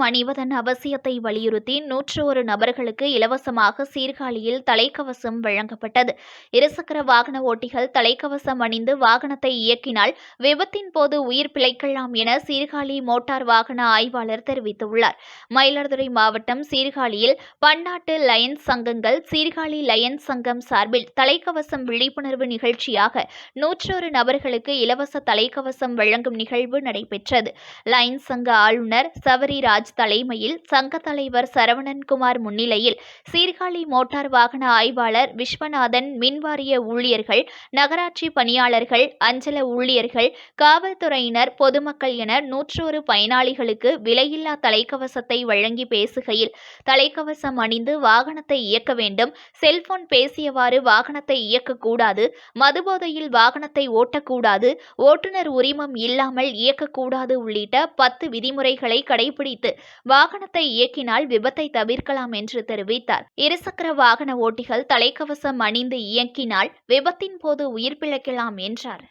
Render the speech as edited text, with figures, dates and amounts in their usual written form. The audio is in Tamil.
அணிவதன் அவசியத்தை வலியுறுத்தி 101 நபர்களுக்கு இலவசமாக சீர்காழியில் தலைக்கவசம் வழங்கப்பட்டது. இருசக்கர வாகன ஓட்டிகள் தலைக்கவசம் அணிந்து வாகனத்தை இயக்கினால் விபத்தின் போது உயிர் பிழைக்கலாம் என சீர்காழி மோட்டார் வாகன ஆய்வாளர் தெரிவித்துள்ளார். மயிலாடுதுறை மாவட்டம் சீர்காழியில் பன்னாட்டு லயன்ஸ் சங்கங்கள் சீர்காழி லயன்ஸ் சங்கம் சார்பில் தலைக்கவசம் விழிப்புணர்வு நிகழ்ச்சியாக 101 நபர்களுக்கு இலவச தலைக்கவசம் வழங்கும் நிகழ்வு நடைபெற்றது. லயன்ஸ் சங்க ஆளுநர் சவரிராஜ் தலைமையில் சங்க தலைவர் சரவணன்குமார் முன்னிலையில் சீர்காழி மோட்டார் வாகன ஆய்வாளர் விஸ்வநாதன், மின்வாரிய ஊழியர்கள், நகராட்சி பணியாளர்கள், அஞ்சல ஊழியர்கள், காவல்துறையினர், பொதுமக்கள் என 101 பயனாளிகளுக்கு விலையில்லா தலைக்கவசத்தை வழங்கி பேசுகையில், தலைக்கவசம் அணிந்து வாகனத்தை இயக்க வேண்டும், செல்போன் பேசியவாறு வாகனத்தை இயக்கக்கூடாது, மதுபோதையில் வாகனத்தை ஓட்டக்கூடாது, ஓட்டுநர் உரிமம் இல்லாமல் இயக்கக்கூடாது உள்ளிட்ட 10 விதிமுறைகளை கடைபிடித்து வாகனத்தை இயக்கினால் விபத்தை தவிர்க்கலாம் என்று தெரிவித்தார். இருசக்கர வாகன ஓட்டிகள் தலைக்கவசம் அணிந்து இயக்கினால் விபத்தின் போது உயிர் பிழைக்கலாம் என்றார்.